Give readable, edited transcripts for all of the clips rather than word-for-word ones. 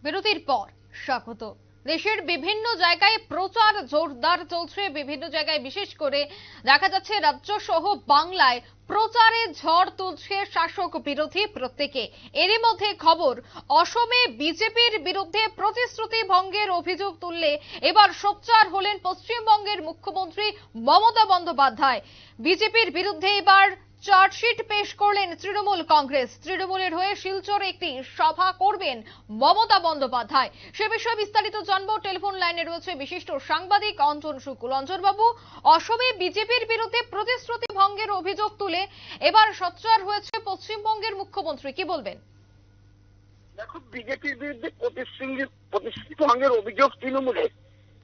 বিরতির পর স্বাগত। দেশের বিভিন্ন জায়গায় প্রচার জোরদার চলছে। বিভিন্ন জায়গায় বিশেষ করে দেখা যাচ্ছে রাজ্য সহ বাংলায় প্রচারে ঝড় তুলছে শাসক বিরোধী প্রত্যেকে। এরই মধ্যে খবর, অসমে বিজেপির বিরুদ্ধে প্রতিশ্রুতি ভঙ্গের অভিযোগ তুললে এবার সোচ্চার হলেন পশ্চিমবঙ্গের মুখ্যমন্ত্রী মমতা বন্দ্যোপাধ্যায়। বিজেপির বিরুদ্ধে এবার চার্জশিট পেশ করলেন তৃণমূল কংগ্রেস। তৃণমূলের হয়ে শিলচরে একটি সভা করবেন মমতা বন্দ্যোপাধ্যায়। সে বিষয়ে বিস্তারিত জানবো। টেলিফোন লাইনে রয়েছে বিশিষ্ট সাংবাদিক অঞ্জন শুকুল। অঞ্জনবাবু, অসমে বিজেপির বিরুদ্ধে প্রতিশ্রুতি ভঙ্গের অভিযোগ তুলে এবার সোচ্চার হয়েছে পশ্চিমবঙ্গের মুখ্যমন্ত্রী, কি বলবেন? দেখো, বিজেপির বিরুদ্ধে প্রতিশ্রুতি ভঙ্গের অভিযোগ তৃণমূলের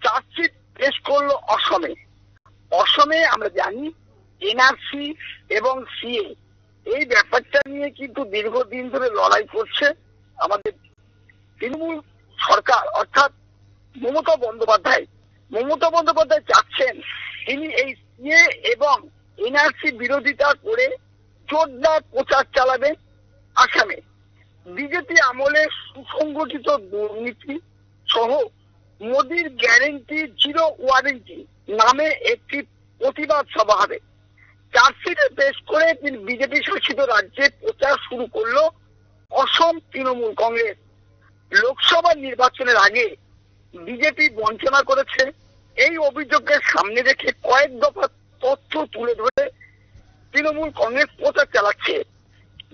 চার্জশিট পেশ করলো অসমে। অসমে আমরা জানি এনআরসি এবং সিএ এই ব্যাপারটা নিয়ে কিন্তু দীর্ঘদিন ধরে লড়াই করছে আমাদের তৃণমূল সরকার, অর্থাৎ মমতা বন্দ্যোপাধ্যায়। মমতা বন্দ্যোপাধ্যায় চাচ্ছেন তিনি এই সিএ এবং এনআরসি বিরোধিতা করে জোরদার প্রচার চালাবেন আসামে। বিজেপি আমলে সুসংগঠিত দুর্নীতি সহ মোদির গ্যারেন্টি জিরো ওয়ারেন্টি নামে একটি প্রতিবাদ সভা হবে। চার্জশিটে পেশ করে তিনি বিজেপি শাসিত রাজ্যে প্রচার শুরু করলো অসম তৃণমূল কংগ্রেস। লোকসভা নির্বাচনের আগে বিজেপি বঞ্চনা করেছে, এই অভিযোগকে সামনে রেখে কয়েক দফা তথ্য তুলে ধরে তৃণমূল কংগ্রেস প্রচার চালাচ্ছে,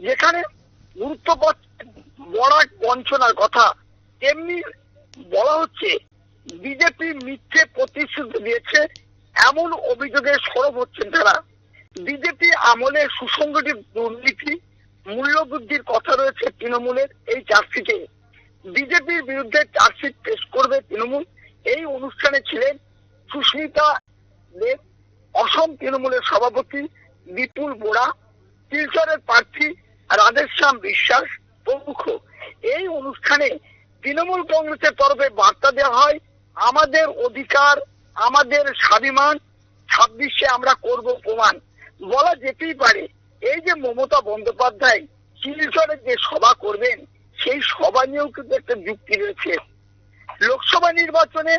যেখানে গুরুত্ব পাচ্ছে বরাক বঞ্চনার কথা। তেমনি বলা হচ্ছে বিজেপি মিথ্যে প্রতিশ্রুতি দিয়েছে, এমন অভিযোগে সরব হচ্ছেন তারা। বিজেপি আমলে সুসংগঠিত দুর্নীতি, মূল্যবৃদ্ধির কথা রয়েছে তৃণমূলের এই চার্জশিটে। বিজেপির বিরুদ্ধে চার্জশিট পেশ করবে তৃণমূল। এই অনুষ্ঠানে ছিলেন সুস্মিতা দেব, অসম তৃণমূলের সভাপতি বিপুল বোরা, শিলচরের প্রার্থী রাধেশ্যাম বিশ্বাস প্রমুখ। এই অনুষ্ঠানে তৃণমূল কংগ্রেসের তরফে বার্তা দেওয়া হয়, আমাদের অধিকার, আমাদের স্বাভিমান, 26-এ আমরা করব প্রমাণ। বলা যেতেই পারে এই যে মমতা বন্দ্যোপাধ্যায় শিলচরে যে সভা করবেন, সেই সভা নিয়েও কিন্তু একটা যুক্তি রয়েছে। লোকসভা নির্বাচনে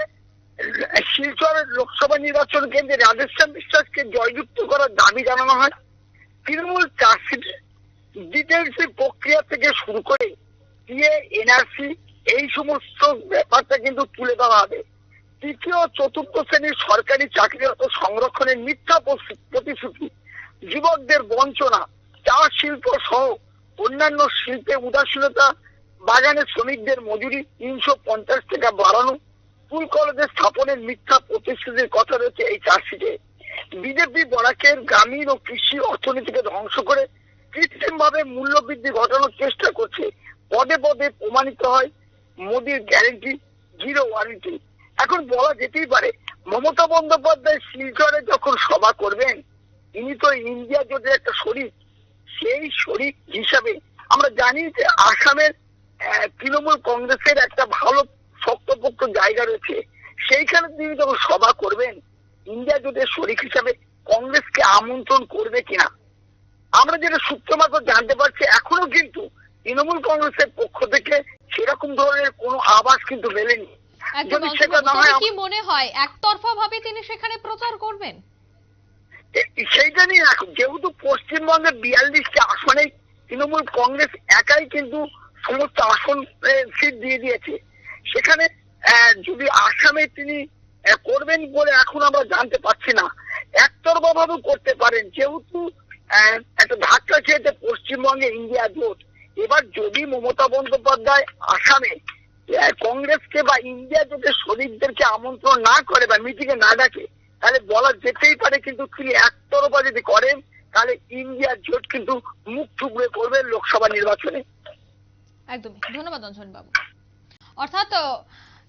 শিলচরের লোকসভা নির্বাচন কেন্দ্রে রাধেশ্যাম বিশ্বাসকে জয়যুক্ত করার দাবি জানানো হয়। তৃণমূল চার্জশিট ডিটেলস প্রক্রিয়া থেকে শুরু করে সিএ, এনআরসি এই সমস্ত ব্যাপারটা কিন্তু তুলে দেওয়া হবে। তৃতীয় চতুর্থ শ্রেণীর সরকারি চাকরিরত সংরক্ষণের মিথ্যা প্রতিশ্রুতি, যুবকদের বঞ্চনা, চা শিল্প সহ অন্যান্য শিল্পে উদাসীনতা, বাগানে শ্রমিকদের মজুরি 350 টাকা বাড়ানো, স্কুল কলেজে স্থাপনের মিথ্যা প্রতিশ্রুতির কথা রয়েছে এই চার্জশিটে। বিজেপি বরাকের গ্রামীণ ও কৃষি অর্থনীতিকে ধ্বংস করে কৃত্রিম ভাবে মূল্য বৃদ্ধি ঘটানোর চেষ্টা করছে। পদে পদে প্রমাণিত হয় মোদির গ্যারেন্টি জিরো ওয়ারেন্টি। এখন বলা যেতেই পারে মমতা বন্দ্যোপাধ্যায় শিলচরে যখন সভা করবেন, তিনি তো ইন্ডিয়া জোটের একটা শরিক। সেই শরিক হিসাবে আমরা জানি যে আসামের তৃণমূল কংগ্রেসের একটা ভালো শক্তপোক্ত জায়গা রয়েছে। সেইখানে তিনি যখন সভা করবেন, ইন্ডিয়া জোটের শরিক হিসাবে কংগ্রেসকে আমন্ত্রণ করবে কিনা আমরা যেটা সূত্র মাত্র জানতে পারছি। এখনো কিন্তু তৃণমূল কংগ্রেসের পক্ষ থেকে সেরকম ধরনের কোনো আভাস কিন্তু মেলেনি। যদি সেটা না হয়, কি মনে হয় একতরফা ভাবে তিনি সেখানে প্রচার করবেন? সেইটা নিয়ে এখন যেহেতু পশ্চিমবঙ্গে 42টি আসনে তৃণমূল কংগ্রেস একাই কিন্তু সমস্ত আসন সিট দিয়ে দিয়েছে, সেখানে যদি আসামে তিনি করবেন বলে এখন আমরা জানতে পারছি না। একতরফা ভাবে করতে পারেন, যেহেতু একটা ধাক্কা খেয়েছে পশ্চিমবঙ্গে ইন্ডিয়া জোট। এবার যদি মমতা বন্দ্যোপাধ্যায় আসামে কংগ্রেসকে বা ইন্ডিয়া জোটের শরিকদেরকে আমন্ত্রণ না করে বা মিটিংয়ে না ডাকে, তাহলে বলা যেতেই পারে কিন্তু তিনি একতরফা যদি করেন, তাহলে ইন্ডিয়া জোট কিন্তু মুখ থুবড়ে পড়বে লোকসভা নির্বাচনে। একদমই। ধন্যবাদ অঞ্জন বাবু। অর্থাৎ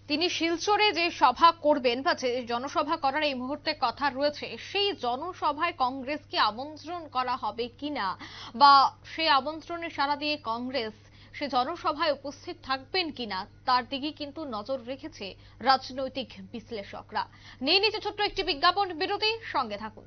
তিনি শিলচরে যে সভা করবেন বা যে জনসভা করার এই মুহূর্তে কথা রয়েছে, সেই জনসভায় কংগ্রেসকে আমন্ত্রণ করা হবে কিনা বা সেই আমন্ত্রণে সাড়া দিয়ে কংগ্রেস সে জনসভায় উপস্থিত থাকবেন কিনা, তার দিকে কিন্তু নজর রেখেছে রাজনৈতিক বিশ্লেষকরা। নিয়ে নিচে ছোট্ট একটি বিজ্ঞাপন বিরতি, সঙ্গে থাকুন।